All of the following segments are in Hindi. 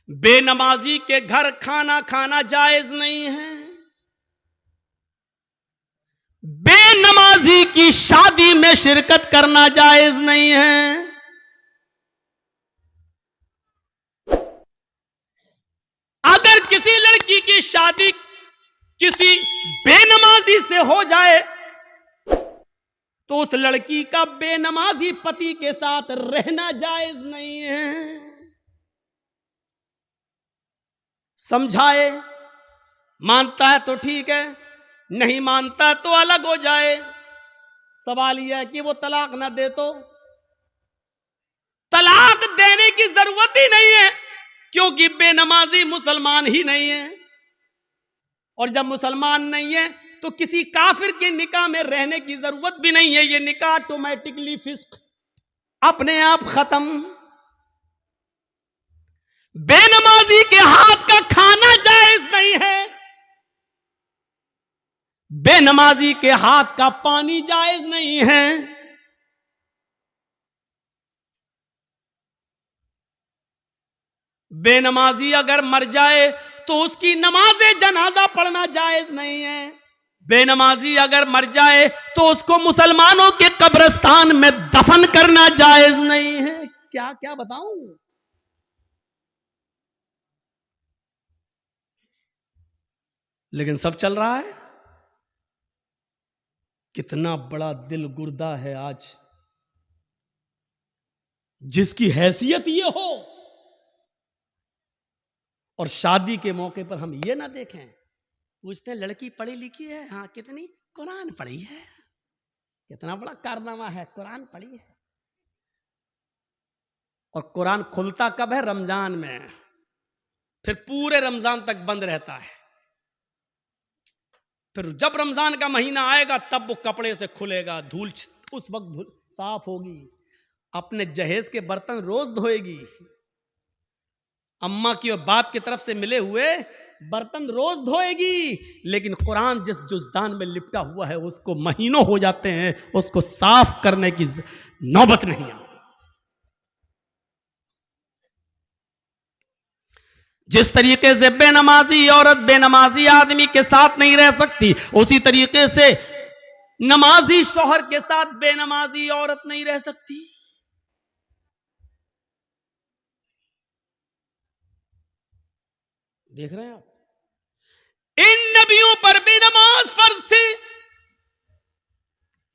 बेनमाजी के घर खाना खाना जायज नहीं है। बेनमाजी की शादी में शिरकत करना जायज नहीं है। अगर किसी लड़की की शादी किसी बेनमाजी से हो जाए तो उस लड़की का बेनमाजी पति के साथ रहना जायज नहीं है। समझाए, मानता है तो ठीक है, नहीं मानता तो अलग हो जाए। सवाल यह है कि वो तलाक ना दे तो तलाक देने की जरूरत ही नहीं है, क्योंकि बेनमाजी मुसलमान ही नहीं है। और जब मुसलमान नहीं है तो किसी काफिर के निकाह में रहने की जरूरत भी नहीं है। ये निकाह ऑटोमेटिकली फिस्क, अपने आप खत्म। बेनमाजी के हाथ का खाना जायज नहीं है। बेनमाजी के हाथ का पानी जायज नहीं है। बेनमाजी अगर मर जाए तो उसकी नमाज़े जनाजा पढ़ना जायज नहीं है। बेनमाजी अगर मर जाए तो उसको मुसलमानों के कब्रिस्तान में दफन करना जायज नहीं है। क्या क्या बताऊं। लेकिन सब चल रहा है। कितना बड़ा दिल गुर्दा है आज, जिसकी हैसियत ये हो और शादी के मौके पर हम ये ना देखें। पूछते हैं लड़की पढ़ी लिखी है? हाँ। कितनी? कुरान पढ़ी है। कितना बड़ा कारनामा है, कुरान पढ़ी है। और कुरान खुलता कब है? रमजान में। फिर पूरे रमजान तक बंद रहता है। फिर जब रमजान का महीना आएगा तब वो कपड़े से खुलेगा, धूल उस वक्त धूल साफ होगी। अपने जहेज के बर्तन रोज धोएगी। अम्मा की और बाप की तरफ से मिले हुए बर्तन रोज धोएगी। लेकिन कुरान जिस जुज़दान में लिपटा हुआ है उसको महीनों हो जाते हैं, उसको साफ करने की नौबत नहीं आती। जिस तरीके से बेनमाजी औरत बेनमाजी आदमी के साथ नहीं रह सकती, उसी तरीके से नमाजी शौहर के साथ बेनमाजी औरत नहीं रह सकती। देख रहे हैं आप? इन नबियों पर भी नमाज फर्ज थी।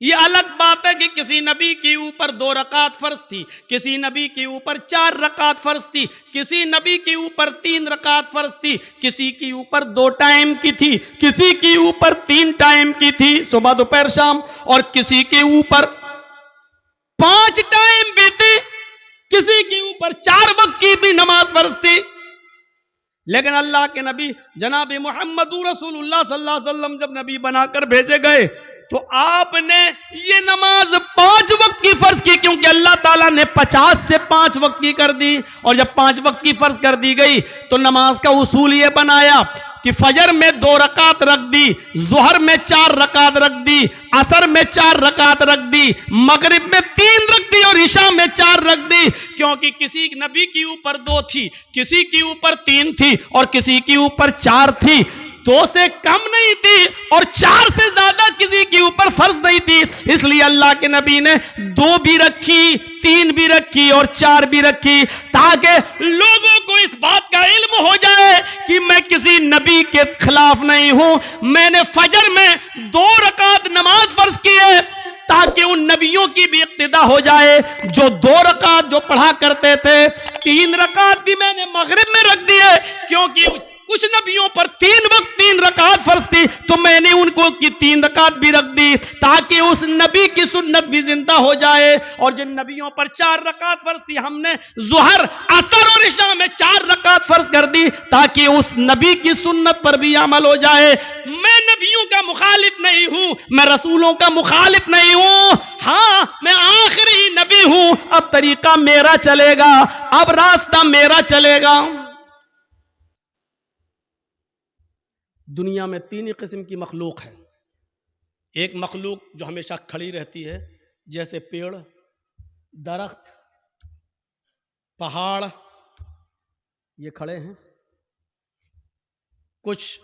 यह अलग बात है कि किसी नबी के ऊपर 2 रकात फर्ज थी, किसी नबी के ऊपर 4 रकात फर्ज थी, किसी नबी के ऊपर 3 रकात फर्ज थी, किसी के ऊपर 2 टाइम की थी, किसी के ऊपर 3 टाइम की थी, सुबह दोपहर शाम, और किसी के ऊपर 5 टाइम भी थी, किसी के ऊपर 4 वक्त की भी नमाज फर्ज थी। लेकिन अल्लाह के नबी जनाब मोहम्मद रसूलुल्लाह सल्लल्लाहु अलैहि वसल्लम जब नबी बनाकर भेजे गए तो आपने ये नमाज 5 वक्त की फर्ज की, क्योंकि अल्लाह ताला ने 50 से 5 वक्त की कर दी। और जब 5 वक्त की फर्ज कर दी गई तो नमाज का उसूल ये बनाया कि फजर में 2 रकात रख दी, जोहर में 4 रकात रख दी, असर में 4 रकात रख दी, मगरिब में 3 रख दी और इशा में 4 रख दी। क्योंकि किसी नबी के ऊपर 2 थी, किसी के ऊपर 3 थी और किसी के ऊपर 4 थी। 2 से कम नहीं थी और 4 से ज्यादा किसी के ऊपर फर्ज नहीं थी। इसलिए अल्लाह के नबी ने 2 भी रखी, 3 भी रखी और 4 भी रखी, ताकि लोगों को इस बात का इल्म हो जाए कि मैं किसी नबी के खिलाफ नहीं हूं। मैंने फजर में 2 रकात नमाज फर्ज की है ताकि उन नबियों की भी इक्तिदा हो जाए जो 2 रकात जो पढ़ा करते थे। 3 रकात भी मैंने मगरिब में रख दी है, क्योंकि कुछ नबियों पर 3 वक्त 3 रकात फर्ज थी, तो मैंने उनको की 3 रकात भी रख दी ताकि उस नबी की सुन्नत भी जिंदा हो जाए। और जिन नबियों पर 4 रकात फर्ज थी हमने जोहर, असर और इशा में 4 रकात फर्ज कर दी ताकि उस नबी की सुन्नत पर भी अमल हो जाए। मैं नबियों का मुखालिफ नहीं हूं, मैं रसूलों का मुखालिफ नहीं हूं। हाँ, मैं आखिरी नबी हूं। अब तरीका मेरा चलेगा, अब रास्ता मेरा चलेगा। दुनिया में 3 ही किस्म की मखलूक है। एक मखलूक जो हमेशा खड़ी रहती है, जैसे पेड़, दरख्त, पहाड़, ये खड़े हैं, कुछ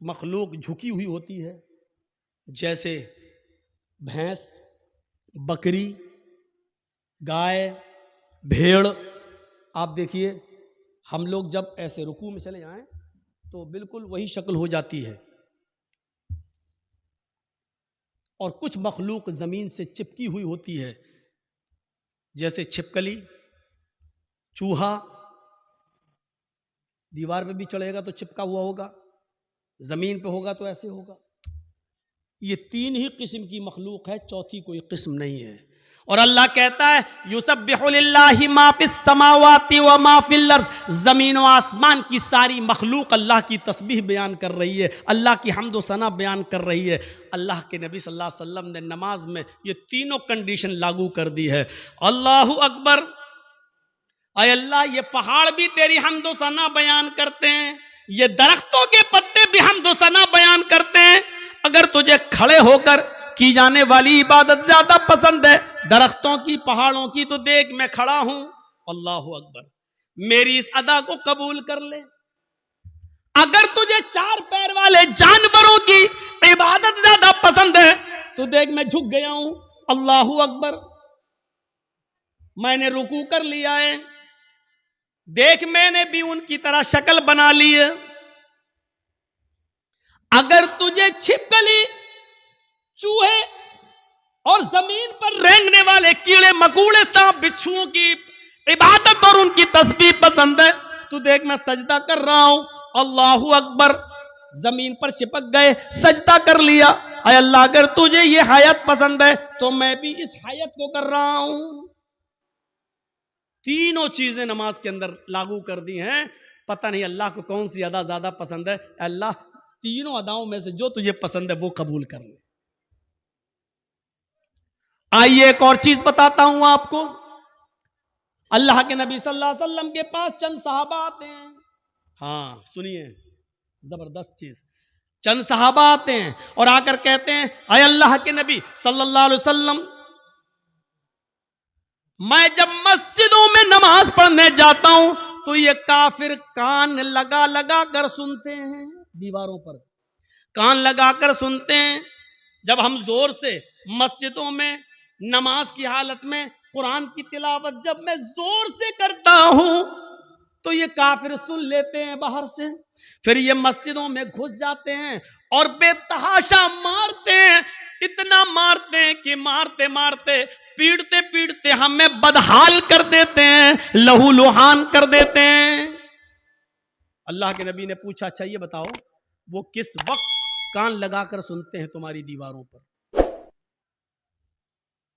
मखलूक झुकी हुई होती है, जैसे भैंस, बकरी, गाय, भेड़। आप देखिए, हम लोग जब ऐसे रुकू में चले जाएं तो बिल्कुल वही शक्ल हो जाती है। और कुछ मखलूक जमीन से चिपकी हुई होती है, जैसे छिपकली, चूहा। दीवार पे भी चढ़ेगा तो चिपका हुआ होगा, जमीन पे होगा तो ऐसे होगा। ये तीन ही किस्म की मखलूक है, चौथी कोई किस्म नहीं है। और अल्लाह कहता है युसब्बिहु लिल्लाहि मा फिस समावाति व मा फिल अर्ज़, ज़मीन व आसमान की सारी मखलूक अल्लाह की तस्बीह बयान कर रही है, अल्लाह की हम्द व सना बयान कर रही है। अल्लाह के नबी सल्लल्लाहु अलैहि वसल्लम ने नमाज में ये तीनों कंडीशन लागू कर दी है। अल्लाहु अकबर। अय अल्लाह, ये पहाड़ भी तेरी हम्द व सना बयान करते हैं, ये दरख्तों के पत्ते भी हम्द व सना बयान करते हैं। अगर तुझे खड़े होकर की जाने वाली इबादत ज्यादा पसंद है दरख्तों की, पहाड़ों की, तो देख मैं खड़ा हूं। अल्लाहु अकबर। मेरी इस अदा को कबूल कर ले। अगर तुझे चार पैर वाले जानवरों की इबादत ज्यादा पसंद है तो देख मैं झुक गया हूं। अल्लाहु अकबर। मैंने रुकू कर लिया है, देख मैंने भी उनकी तरह शक्ल बना ली है। अगर तुझे छिपकली, चूहे और जमीन पर रेंगने वाले कीड़े मकोड़े, सांप बिच्छुओं की इबादत और उनकी तस्बीह पसंद है तो देख मैं सजदा कर रहा हूं। अल्लाहु अकबर। जमीन पर चिपक गए, सजदा कर लिया। अय अल्लाह, अगर तुझे ये हयात पसंद है तो मैं भी इस हयात को कर रहा हूं। तीनों चीजें नमाज के अंदर लागू कर दी हैं। पता नहीं अल्लाह को कौन सी अदा ज्यादा पसंद है। अल्लाह, तीनों अदाओं में से जो तुझे पसंद है वो कबूल कर ले। आइए एक और चीज बताता हूं आपको। अल्लाह के नबी सल्लल्लाहु अलैहि वसल्लम के पास चंद सहाबा आते हैं। हाँ सुनिए, जबरदस्त चीज। चंद सहाबा आते हैं और आकर कहते हैं, अय अल्लाह के नबी सल्लल्लाहु अलैहि वसल्लम, मैं जब मस्जिदों में नमाज पढ़ने जाता हूं तो ये काफिर कान लगा लगा कर सुनते हैं, दीवारों पर कान लगा कर सुनते हैं। जब हम जोर से मस्जिदों में नमाज की हालत में कुरान की तिलावत जब मैं जोर से करता हूं तो ये काफिर सुन लेते हैं बाहर से, फिर ये मस्जिदों में घुस जाते हैं और बेतहाशा मारते हैं। इतना मारते हैं कि मारते मारते, पीटते पीटते हमें बदहाल कर देते हैं, लहू लुहान कर देते हैं। अल्लाह के नबी ने पूछा, अच्छा ये बताओ वो किस वक्त कान लगाकर सुनते हैं तुम्हारी दीवारों पर?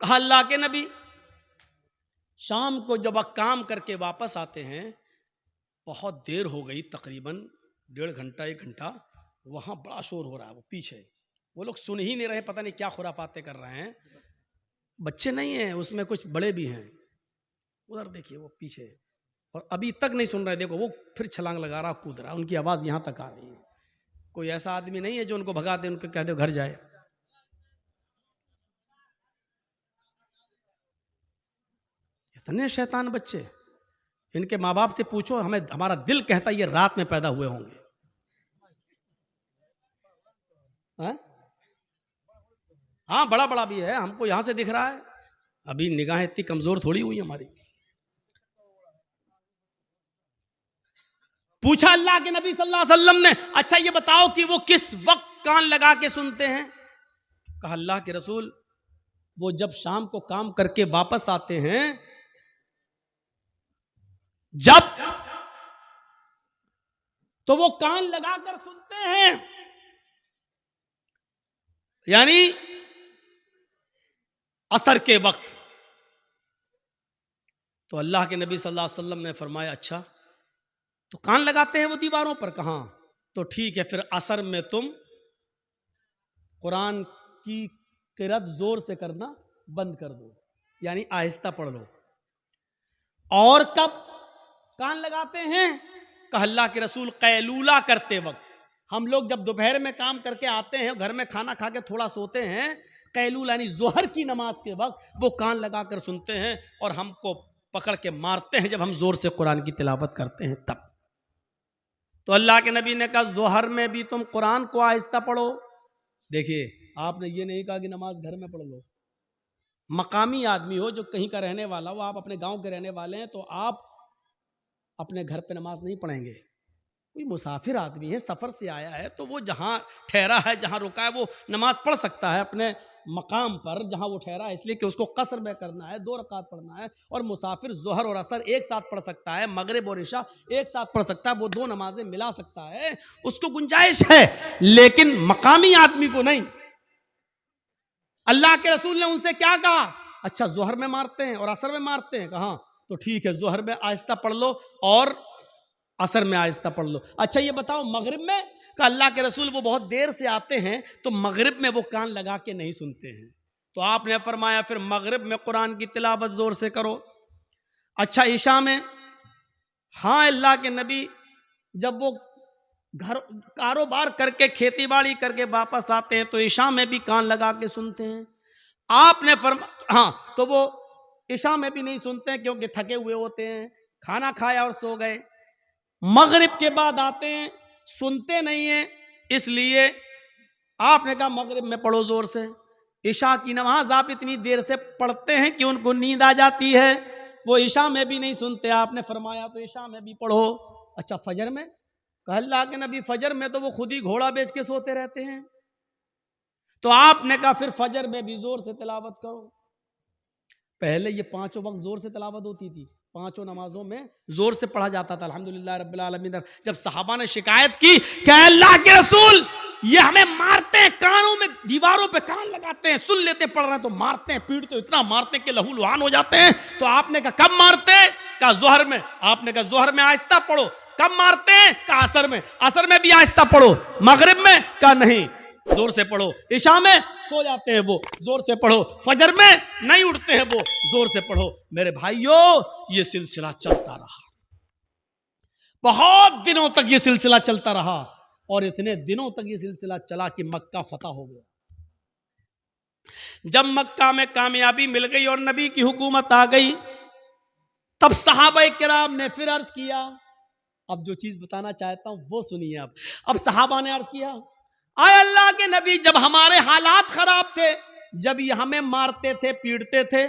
कहा अल्लाह के नबी, शाम को जब काम करके वापस आते हैं, बहुत देर हो गई, तकरीबन 1.5 घंटा 1 घंटा, वहां बड़ा शोर हो रहा है, वो पीछे वो लोग सुन ही नहीं रहे, पता नहीं क्या खुरापाते कर रहे हैं। बच्चे नहीं हैं उसमें, कुछ बड़े भी हैं। उधर देखिए वो पीछे, और अभी तक नहीं सुन रहे। देखो वो फिर छलांग लगा रहा, कूद रहा, उनकी आवाज यहां तक आ रही है। कोई ऐसा आदमी नहीं है जो उनको भगा दे, उनको कह दे घर जाए। इतने शैतान बच्चे, इनके माँ बाप से पूछो, हमें हमारा दिल कहता है ये रात में पैदा हुए होंगे। हाँ बड़ा बड़ा भी है, हमको यहां से दिख रहा है। अभी निगाह इतनी कमजोर थोड़ी हुई हमारी। पूछा अल्लाह के नबी सल्लल्लाहु अलैहि वसल्लम ने, अच्छा ये बताओ कि वो किस वक्त कान लगा के सुनते हैं? कहा अल्लाह के रसूल, वो जब शाम को काम करके वापस आते हैं, जब तो वो कान लगाकर सुनते हैं। यानी असर के वक्त। तो अल्लाह के नबी सल्लल्लाहु अलैहि वसल्लम ने फरमाया, अच्छा तो कान लगाते हैं वो दीवारों पर? कहां? तो ठीक है, फिर असर में तुम कुरान की किरात जोर से करना बंद कर दो, यानी आहिस्ता पढ़ लो। और कब कान लगाते हैं? कहा अल्लाह के रसूल, कैलूला करते वक्त। हम लोग जब दोपहर में काम करके आते हैं, घर में खाना खा के थोड़ा सोते हैं, कैलूला यानी जोहर की नमाज के वक्त वो कान लगाकर सुनते हैं और हमको पकड़ के मारते हैं जब हम जोर से कुरान की तिलावत करते हैं तब। तो अल्लाह के नबी ने कहा जोहर में भी तुम कुरान को आहिस्ता पढ़ो। देखिए, आपने ये नहीं कहा कि नमाज घर में पढ़ लो। मकामी आदमी हो, जो कहीं का रहने वाला हो, आप अपने गांव के रहने वाले हैं, तो आप अपने घर पे नमाज नहीं पढ़ेंगे। कोई मुसाफिर आदमी है, सफ़र से आया है, तो वो जहाँ ठहरा है, जहाँ रुका है, वो नमाज पढ़ सकता है अपने मकाम पर जहाँ वो ठहरा है, इसलिए कि उसको कसर में करना है, 2 रकात पढ़ना है। और मुसाफिर जोहर और असर एक साथ पढ़ सकता है, मगरिब और इशा एक साथ पढ़ सकता है, वो 2 नमाजें मिला सकता है, उसको गुंजाइश है। लेकिन मकामी आदमी को नहीं। अल्लाह के रसूल ने उनसे क्या कहा? अच्छा, जोहर में मारते हैं और असर में मारते हैं, कहा तो ठीक है, जोहर में आहिस्ता पढ़ लो और असर में आहिस्ता पढ़ लो। अच्छा, ये बताओ मगरिब में? का अल्लाह के रसूल वो बहुत देर से आते हैं, तो मगरिब में वो कान लगा के नहीं सुनते हैं। तो आपने फरमाया फिर मगरिब में कुरान की तिलावत जोर से करो। अच्छा, ईशा में? हाँ, अल्लाह के नबी जब वो घर कारोबार करके खेती बाड़ी करके वापस आते हैं तो ईशा में भी कान लगा के सुनते हैं। आपने हाँ, तो वो ईशा में भी नहीं सुनते हैं क्योंकि थके हुए होते हैं, खाना खाया और सो गए। मगरिब के बाद आते हैं, सुनते नहीं हैं, इसलिए आपने कहा मगरिब में पढ़ो जोर से। ईशा की नमाज आप इतनी देर से पढ़ते हैं कि उनको नींद आ जाती है, वो ईशा में भी नहीं सुनते। आपने फरमाया तो ईशा में भी पढ़ो। अच्छा, फजर में? कहा अल्लाह के नबी फजर में तो वो खुद ही घोड़ा बेच के सोते रहते हैं। तो आपने कहा फिर फजर में भी जोर से तिलावत करो। पहले ये 5 वक्त जोर से तिलावत होती थी, 5 नमाजों में जोर से पढ़ा जाता था अल्हम्दुलिल्लाह रब्बिल आलमीन। जब सहाबा ने शिकायत की कि अल्लाह के रसूल ये हमें मारते हैं, कानों में दीवारों पे कान लगाते हैं, सुन लेते पढ़ रहे हैं तो मारते हैं, पीटते इतना मारते हैं कि लहू लुहान हो जाते हैं। तो आपने कहा कब मारते हैं? कहा जोहर में। आपने कहा जोहर में आहिस्ता पढ़ो। कब मारते हैं? कहा असर में। असर में भी आहिस्ता पढ़ो। मगरिब में? कहा नहीं, जोर से पढ़ो। इशा में सो जाते हैं वो, जोर से पढ़ो। फजर में नहीं उठते हैं वो, जोर से पढ़ो। मेरे भाइयों, ये सिलसिला चलता रहा, बहुत दिनों तक ये सिलसिला चलता रहा, और इतने दिनों तक ये सिलसिला चला कि मक्का फतह हो गया। जब मक्का में कामयाबी मिल गई और नबी की हुकूमत आ गई, तब सहाबा किराम ने फिर अर्ज किया। अब जो चीज बताना चाहता हूं वो सुनिए। अब सहाबा ने अर्ज किया, आए अल्लाह के नबी, जब हमारे हालात खराब थे, जब ये हमें मारते थे, पीटते थे,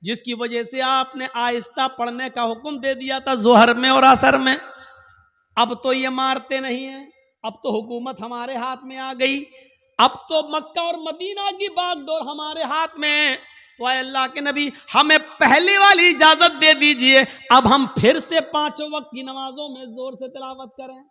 जिसकी वजह से आपने आहिस्ता पढ़ने का हुक्म दे दिया था जोहर में और असर में, अब तो ये मारते नहीं है, अब तो हुकूमत हमारे हाथ में आ गई, अब तो मक्का और मदीना की बागडोर हमारे हाथ में है, तो आए अल्लाह के नबी हमें पहली वाली इजाजत दे दीजिए, अब हम फिर से 5 वक्त की नमाजों में जोर से तिलावत करें।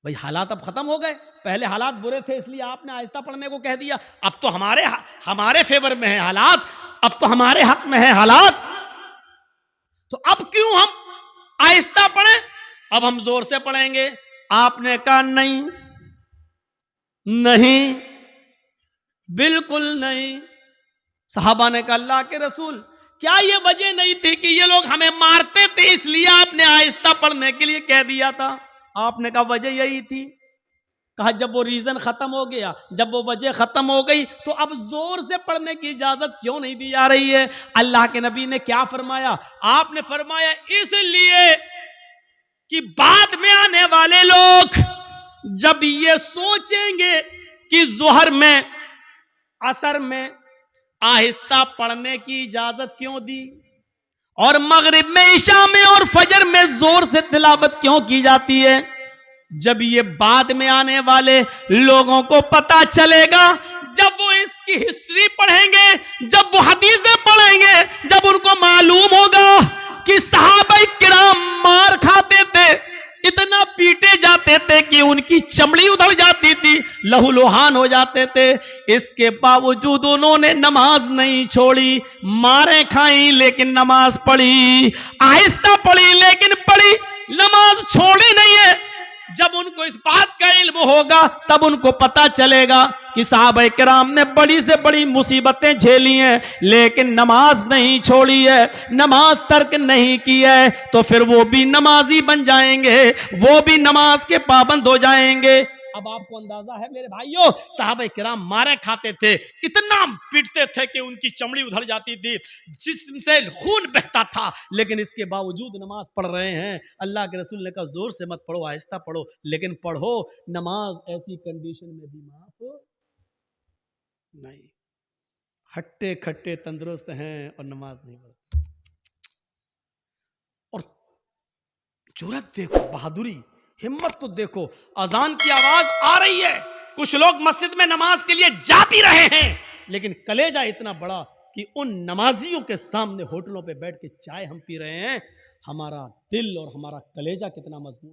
भाई हालात अब खत्म हो गए, पहले हालात बुरे थे इसलिए आपने आहिस्ता पढ़ने को कह दिया, अब तो हमारे फेवर में है हालात, अब तो हमारे हक में है हालात, तो अब क्यों हम आहिस्ता पढ़ें, अब हम जोर से पढ़ेंगे। आपने कहा नहीं, नहीं, बिल्कुल नहीं। सहाबा ने कहा अल्लाह के रसूल, क्या ये वजह नहीं थी कि ये लोग हमें मारते थे इसलिए आपने आहिस्ता पढ़ने के लिए कह दिया था? आपने कहा वजह यही थी। कहा जब वो रीजन खत्म हो गया, जब वो वजह खत्म हो गई, तो अब जोर से पढ़ने की इजाजत क्यों नहीं दी जा रही है? अल्लाह के नबी ने क्या फरमाया? आपने फरमाया इसलिए कि बाद में आने वाले लोग जब ये सोचेंगे कि जोहर में, असर में आहिस्ता पढ़ने की इजाजत क्यों दी, और मगरिब में, इशा में और फजर में जोर से तिलावत क्यों की जाती है, जब ये बाद में आने वाले लोगों को पता चलेगा, जब वो इसकी हिस्ट्री पढ़ेंगे, जब वो हदीसें पढ़ेंगे, जब उनको मालूम होगा कि सहाबा किराम मार खाते थे, इतना पीटे जाते थे कि उनकी चमड़ी उधड़ जाती थी, लहूलुहान हो जाते थे, इसके बावजूद उन्होंने नमाज नहीं छोड़ी, मारे खाई लेकिन नमाज पढ़ी, आहिस्ता पढ़ी लेकिन पढ़ी, नमाज छोड़ी नहीं है। जब उनको इस बात का इल्म होगा तब उनको पता चलेगा कि साहबा किराम ने बड़ी से बड़ी मुसीबतें झेली हैं लेकिन नमाज नहीं छोड़ी है, नमाज तर्क नहीं की है, तो फिर वो भी नमाजी बन जाएंगे, वो भी नमाज के पाबंद हो जाएंगे। अब आपको अंदाजा है मेरे भाइयों, सहाबा किराम मारे खाते थे, इतना पीटते थे कि उनकी चमड़ी उधर जाती थी, जिससे खून बहता था, लेकिन इसके बावजूद नमाज पढ़ रहे हैं। अल्लाह के रसूल ने कहा जोर से मत पढ़ो, आहिस्ता पढ़ो, लेकिन पढ़ो। नमाज ऐसी कंडीशन में भी माफ नहीं। हट्टे खट्टे तंदुरुस्त हैं और नमाज नहीं पढ़ते। और जुर्रत देखो, बहादुरी, हिम्मत तो देखो। अजान की आवाज आ रही है, कुछ लोग मस्जिद में नमाज के लिए जा भी रहे हैं, लेकिन कलेजा इतना बड़ा कि उन नमाजियों के सामने होटलों पे बैठ के चाय हम पी रहे हैं। हमारा दिल और हमारा कलेजा कितना मजबूत